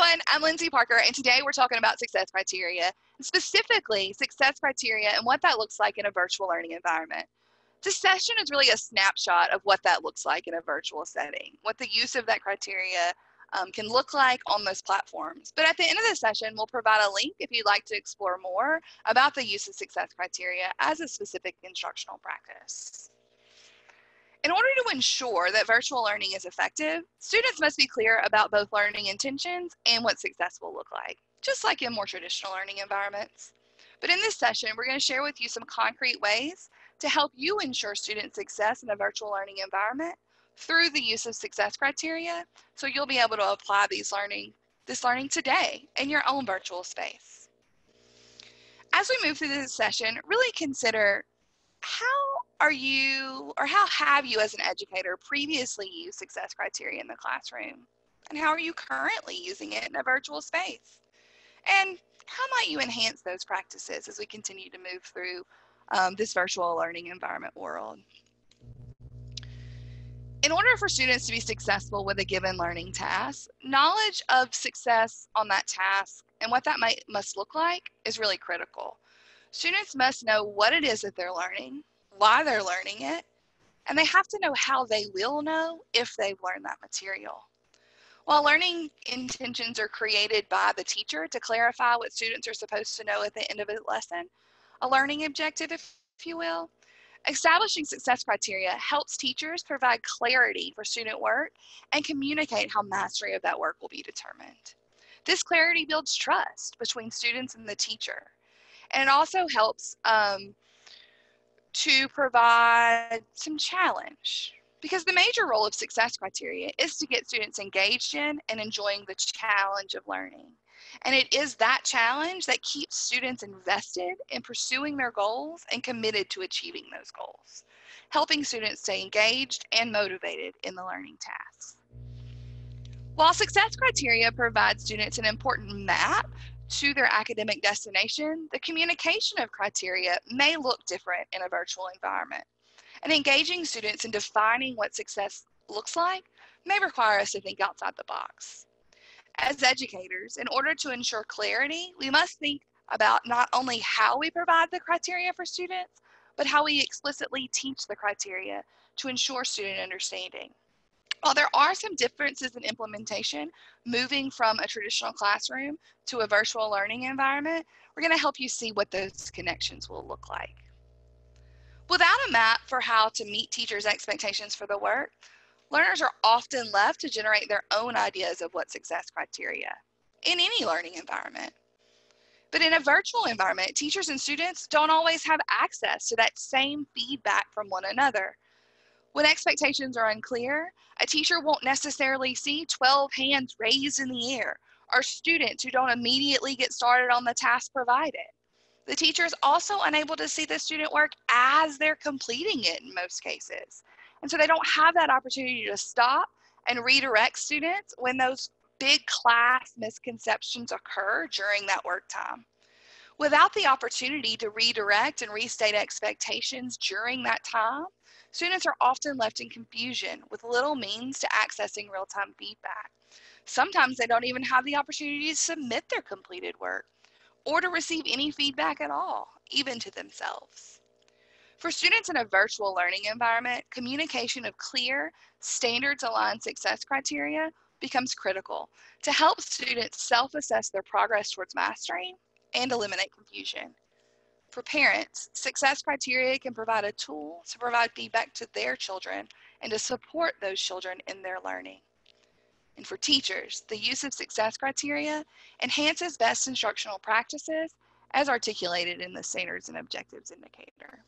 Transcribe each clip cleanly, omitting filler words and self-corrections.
everyone, I'm Lindsay Parker, and today we're talking about success criteria, and specifically success criteria and what that looks like in a virtual learning environment. This session is really a snapshot of what that looks like in a virtual setting, what the use of that criteria can look like on those platforms. But at the end of the session, we'll provide a link if you'd like to explore more about the use of success criteria as a specific instructional practice. In order to ensure that virtual learning is effective, students must be clear about both learning intentions and what success will look like, just like in more traditional learning environments. But in this session, we're going to share with you some concrete ways to help you ensure student success in a virtual learning environment through the use of success criteria, so you'll be able to apply this learning today in your own virtual space. As we move through this session, really consider how have you as an educator previously used success criteria in the classroom? And how are you currently using it in a virtual space? And how might you enhance those practices as we continue to move through this virtual learning environment world? In order for students to be successful with a given learning task, knowledge of success on that task and what that must look like is really critical. Students must know what it is that they're learning, why they're learning it, and they have to know how they will know if they've learned that material. While learning intentions are created by the teacher to clarify what students are supposed to know at the end of a lesson, a learning objective, if you will, establishing success criteria helps teachers provide clarity for student work and communicate how mastery of that work will be determined. This clarity builds trust between students and the teacher. And it also helps to provide some challenge, because the major role of success criteria is to get students engaged in and enjoying the challenge of learning. And it is that challenge that keeps students invested in pursuing their goals and committed to achieving those goals, helping students stay engaged and motivated in the learning tasks. While success criteria provide students an important map to their academic destination, the communication of criteria may look different in a virtual environment. And engaging students in defining what success looks like may require us to think outside the box. As educators, in order to ensure clarity, we must think about not only how we provide the criteria for students, but how we explicitly teach the criteria to ensure student understanding. While there are some differences in implementation, moving from a traditional classroom to a virtual learning environment, we're going to help you see what those connections will look like. Without a map for how to meet teachers' expectations for the work, learners are often left to generate their own ideas of what success criteria in any learning environment. But in a virtual environment, teachers and students don't always have access to that same feedback from one another. When expectations are unclear, a teacher won't necessarily see 12 hands raised in the air, or students who don't immediately get started on the task provided. The teacher is also unable to see the student work as they're completing it in most cases. And so they don't have that opportunity to stop and redirect students when those big class misconceptions occur during that work time. Without the opportunity to redirect and restate expectations during that time, students are often left in confusion with little means to accessing real-time feedback. Sometimes they don't even have the opportunity to submit their completed work or to receive any feedback at all, even to themselves. For students in a virtual learning environment, communication of clear, standards-aligned success criteria becomes critical to help students self-assess their progress towards mastery and eliminate confusion. For parents, success criteria can provide a tool to provide feedback to their children and to support those children in their learning. And for teachers, the use of success criteria enhances best instructional practices as articulated in the Standards and Objectives Indicator.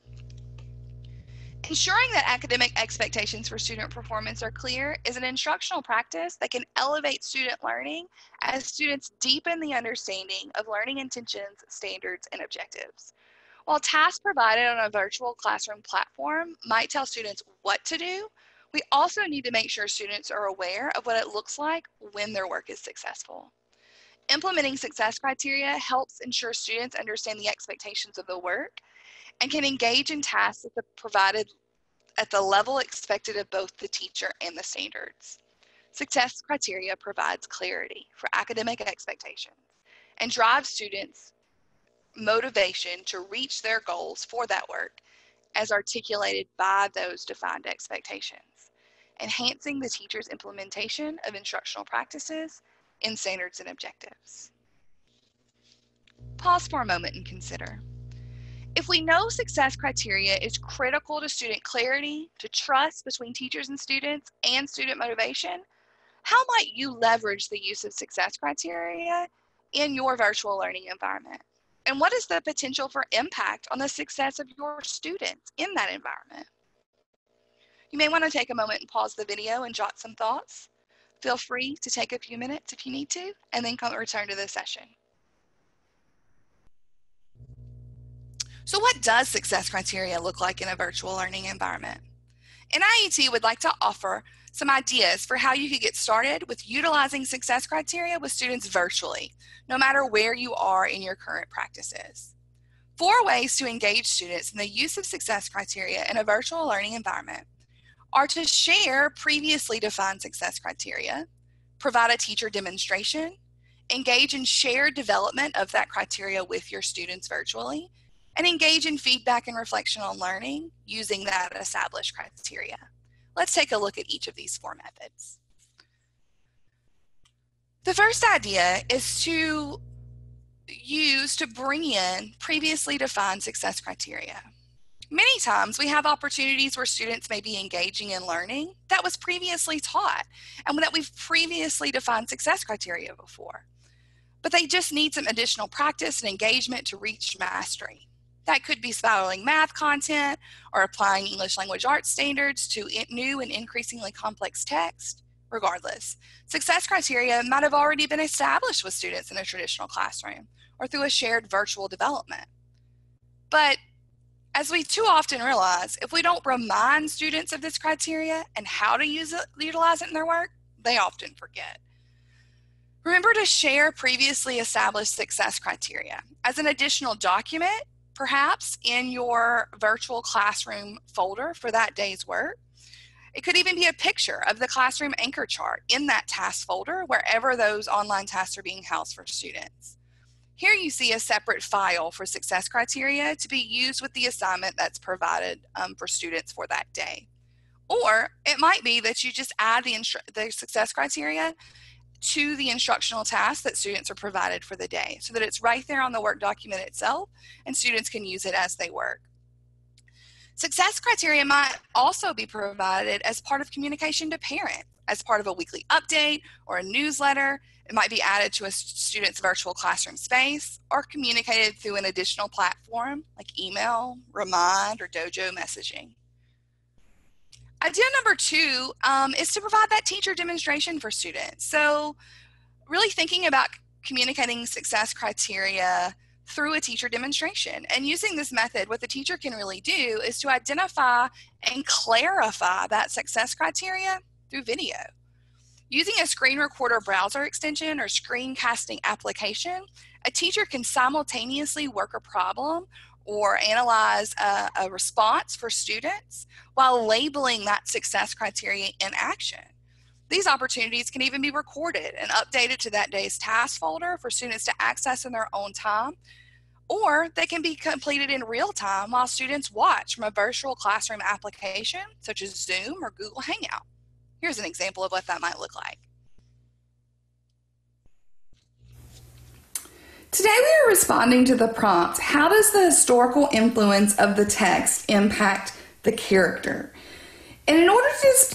Ensuring that academic expectations for student performance are clear is an instructional practice that can elevate student learning as students deepen the understanding of learning intentions, standards, and objectives. While tasks provided on a virtual classroom platform might tell students what to do, we also need to make sure students are aware of what it looks like when their work is successful. Implementing success criteria helps ensure students understand the expectations of the work and can engage in tasks provided at the level expected of both the teacher and the standards. Success criteria provides clarity for academic expectations and drives students' motivation to reach their goals for that work as articulated by those defined expectations, enhancing the teacher's implementation of instructional practices in standards and objectives. Pause for a moment and consider. If we know success criteria is critical to student clarity, to trust between teachers and student motivation, how might you leverage the use of success criteria in your virtual learning environment? And what is the potential for impact on the success of your students in that environment? You may want to take a moment and pause the video and jot some thoughts. Feel free to take a few minutes if you need to, and then return to the session. So what does success criteria look like in a virtual learning environment? NIET would like to offer some ideas for how you could get started with utilizing success criteria with students virtually, no matter where you are in your current practices. 4 ways to engage students in the use of success criteria in a virtual learning environment are to share previously defined success criteria, provide a teacher demonstration, engage in shared development of that criteria with your students virtually, and engage in feedback and reflection on learning using that established criteria. Let's take a look at each of these 4 methods. The first idea is to bring in previously defined success criteria. Many times we have opportunities where students may be engaging in learning that was previously taught and that we've previously defined success criteria before, but they just need some additional practice and engagement to reach mastery. That could be spiraling math content or applying English language arts standards to new and increasingly complex text. Regardless, success criteria might have already been established with students in a traditional classroom or through a shared virtual development. But as we too often realize, if we don't remind students of this criteria and how to utilize it in their work, they often forget. Remember to share previously established success criteria as an additional document, perhaps in your virtual classroom folder for that day's work. It could even be a picture of the classroom anchor chart in that task folder wherever those online tasks are being housed for students. Here you see a separate file for success criteria to be used with the assignment that's provided for students for that day. Or it might be that you just add the success criteria to the instructional tasks that students are provided for the day so that it's right there on the work document itself and students can use it as they work. Success criteria might also be provided as part of communication to parents, as part of a weekly update or a newsletter. It might be added to a student's virtual classroom space or communicated through an additional platform like email, Remind, or Dojo messaging. Idea number 2 is to provide that teacher demonstration for students. So really thinking about communicating success criteria through a teacher demonstration. And using this method, what the teacher can really do is to identify and clarify that success criteria through video. Using a screen recorder browser extension or screencasting application, a teacher can simultaneously work a problem or analyze a response for students while labeling that success criteria in action. These opportunities can even be recorded and updated to that day's task folder for students to access in their own time, or they can be completed in real time while students watch from a virtual classroom application such as Zoom or Google Hangout. Here's an example of what that might look like. Today we are responding to the prompt, how does the historical influence of the text impact the character? And in order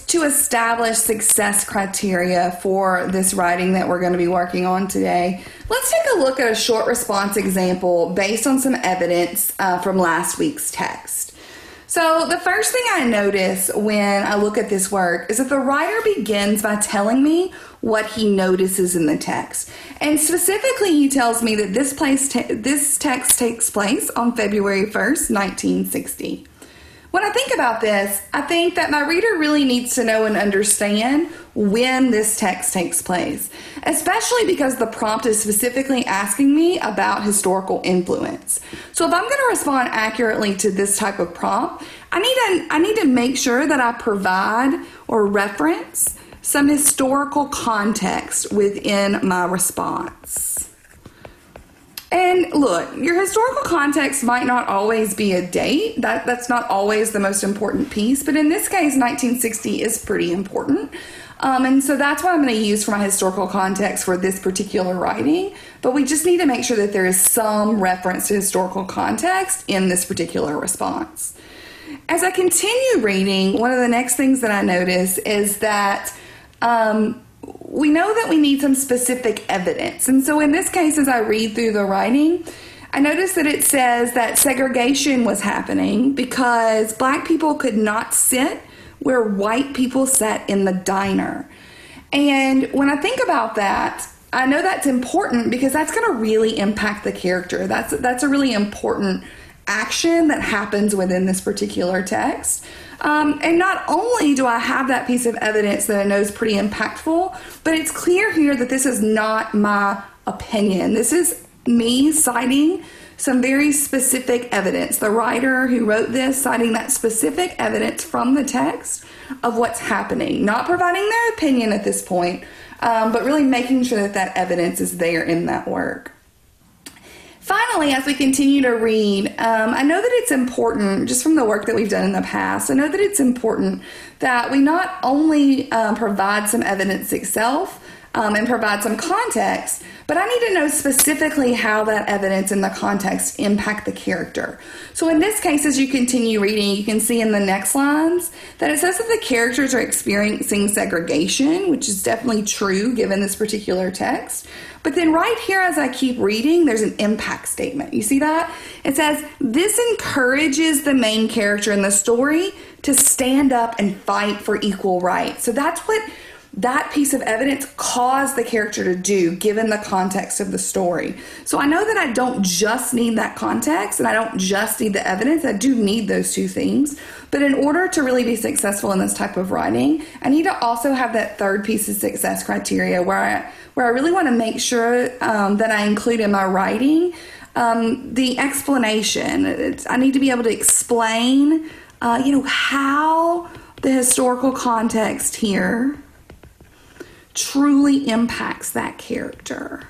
to establish success criteria for this writing that we're going to be working on today, let's take a look at a short response example based on some evidence from last week's text. So the first thing I notice when I look at this work is that the writer begins by telling me what he notices in the text. And specifically, he tells me that this text takes place on February 1st, 1960. When I think about this, I think that my reader really needs to know and understand when this text takes place, especially because the prompt is specifically asking me about historical influence. So if I'm going to respond accurately to this type of prompt, I need to make sure that I provide or reference some historical context within my response. And look, your historical context might not always be a date. That's not always the most important piece, but in this case, 1960 is pretty important. And so that's what I'm going to use for my historical context for this particular writing. But we just need to make sure that there is some reference to historical context in this particular response. As I continue reading, one of the next things that I notice is that we know that we need some specific evidence. And so in this case, as I read through the writing, I notice that it says that segregation was happening because black people could not sit where white people sat in the diner. And when I think about that, I know that's important because that's going to really impact the character. That's a really important action that happens within this particular text. And not only do I have that piece of evidence that I know is pretty impactful, but it's clear here that this is not my opinion. This is me citing some very specific evidence. The writer who wrote this citing that specific evidence from the text of what's happening, not providing their opinion at this point, but really making sure that that evidence is there in that work. Finally, as we continue to read, I know that it's important, just from the work that we've done in the past, I know that it's important that we not only provide some evidence itself and provide some context, but I need to know specifically how that evidence and the context impact the character. So in this case, as you continue reading, you can see in the next lines that it says that the characters are experiencing segregation, which is definitely true given this particular text. But then right here, as I keep reading, there's an impact statement. You see that? It says, this encourages the main character in the story to stand up and fight for equal rights. So that's what that piece of evidence caused the character to do, given the context of the story. So I know that I don't just need that context, and I don't just need the evidence. I do need those two things. But in order to really be successful in this type of writing, I need to also have that third piece of success criteria where I really want to make sure that I include in my writing the explanation. I need to be able to explain, how the historical context here truly impacts that character.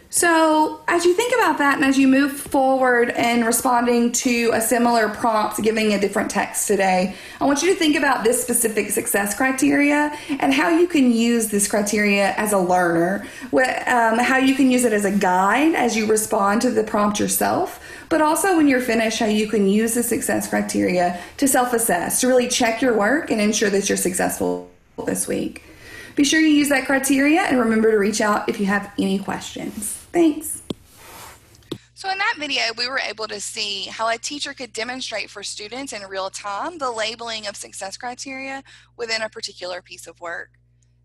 So as you think about that and as you move forward in responding to a similar prompt, giving a different text today, I want you to think about this specific success criteria and how you can use this criteria as a learner, how you can use it as a guide as you respond to the prompt yourself, but also when you're finished, how you can use the success criteria to self-assess, to really check your work and ensure that you're successful this week. Be sure you use that criteria and remember to reach out if you have any questions. Thanks. So in that video, we were able to see how a teacher could demonstrate for students in real time the labeling of success criteria within a particular piece of work.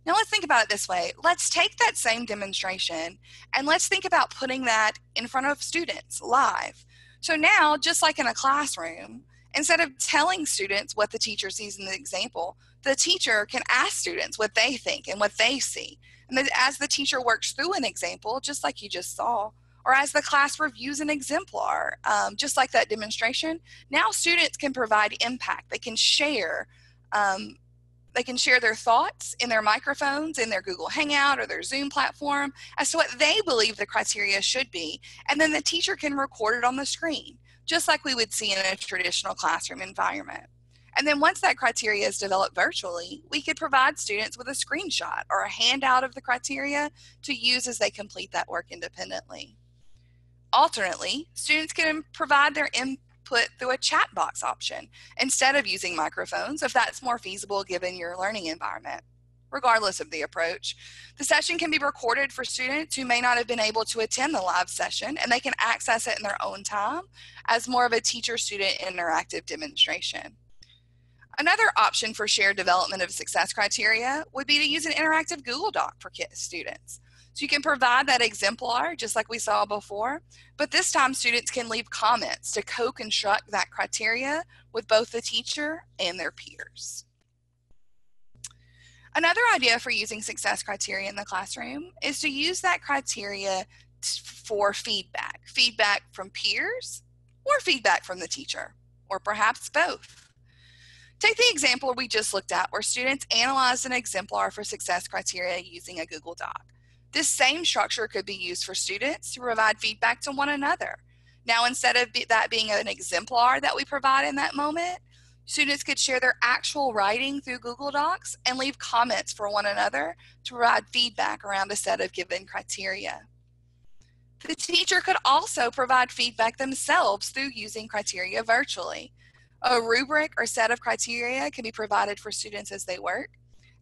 Now let's think about it this way. Let's take that same demonstration and let's think about putting that in front of students live. So now, just like in a classroom, instead of telling students what the teacher sees in the example, the teacher can ask students what they think and what they see. And then as the teacher works through an example, just like you just saw, or as the class reviews an exemplar, just like that demonstration, now students can provide impact. They can share their thoughts in their microphones, in their Google Hangout or their Zoom platform as to what they believe the criteria should be. And then the teacher can record it on the screen, just like we would see in a traditional classroom environment. And then once that criteria is developed virtually, we could provide students with a screenshot or a handout of the criteria to use as they complete that work independently. Alternately, students can provide their input through a chat box option instead of using microphones if that's more feasible given your learning environment. Regardless of the approach, the session can be recorded for students who may not have been able to attend the live session, and they can access it in their own time as more of a teacher-student interactive demonstration. Another option for shared development of success criteria would be to use an interactive Google Doc for students. So you can provide that exemplar just like we saw before, but this time students can leave comments to co-construct that criteria with both the teacher and their peers. Another idea for using success criteria in the classroom is to use that criteria for feedback from peers or feedback from the teacher, or perhaps both. Take the example we just looked at where students analyzed an exemplar for success criteria using a Google Doc. This same structure could be used for students to provide feedback to one another. Now, instead of that being an exemplar that we provide in that moment, students could share their actual writing through Google Docs and leave comments for one another to provide feedback around a set of given criteria. The teacher could also provide feedback themselves through using criteria virtually. A rubric or set of criteria can be provided for students as they work.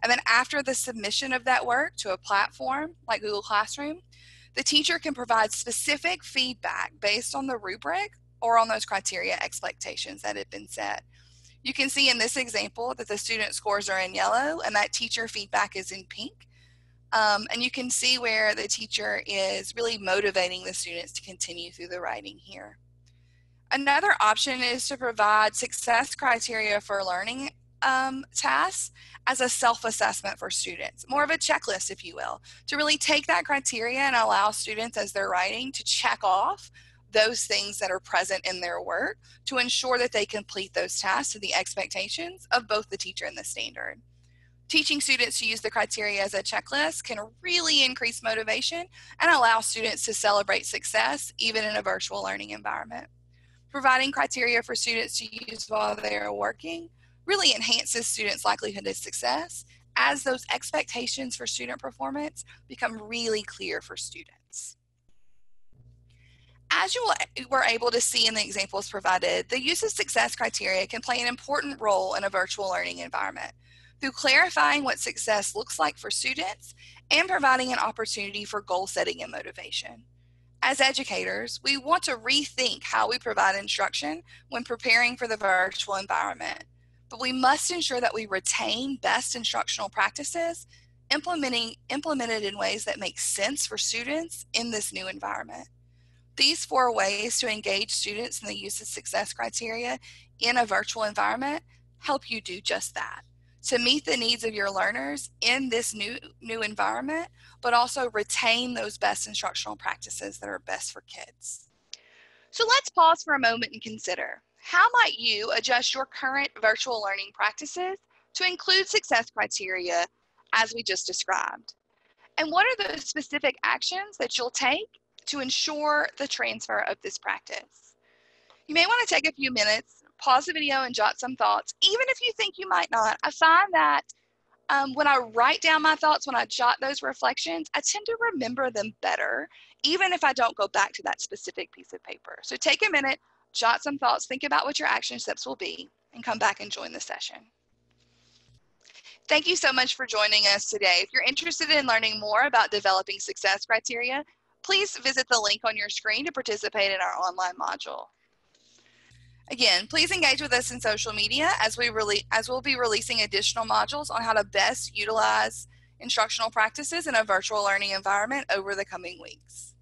And then after the submission of that work to a platform like Google Classroom, the teacher can provide specific feedback based on the rubric or on those criteria expectations that have been set. You can see in this example that the student scores are in yellow and that teacher feedback is in pink. And you can see where the teacher is really motivating the students to continue through the writing here. Another option is to provide success criteria for learning tasks as a self-assessment for students, more of a checklist, if you will, to really take that criteria and allow students as they're writing to check off those things that are present in their work to ensure that they complete those tasks to the expectations of both the teacher and the standard. Teaching students to use the criteria as a checklist can really increase motivation and allow students to celebrate success even in a virtual learning environment. Providing criteria for students to use while they are working really enhances students' likelihood of success as those expectations for student performance become really clear for students. As you were able to see in the examples provided, the use of success criteria can play an important role in a virtual learning environment through clarifying what success looks like for students and providing an opportunity for goal setting and motivation. As educators, we want to rethink how we provide instruction when preparing for the virtual environment, but we must ensure that we retain best instructional practices implemented in ways that make sense for students in this new environment. These 4 ways to engage students in the use of success criteria in a virtual environment help you do just that, to meet the needs of your learners in this new environment, but also retain those best instructional practices that are best for kids. So let's pause for a moment and consider, how might you adjust your current virtual learning practices to include success criteria as we just described? And what are those specific actions that you'll take to ensure the transfer of this practice? You may want to take a few minutes, pause the video and jot some thoughts, even if you think you might not. I find that when I write down my thoughts, when I jot those reflections, I tend to remember them better, even if I don't go back to that specific piece of paper. So take a minute, jot some thoughts, think about what your action steps will be, and come back and join the session. Thank you so much for joining us today. If you're interested in learning more about developing success criteria, please visit the link on your screen to participate in our online module. Again, please engage with us in social media as we'll be releasing additional modules on how to best utilize instructional practices in a virtual learning environment over the coming weeks.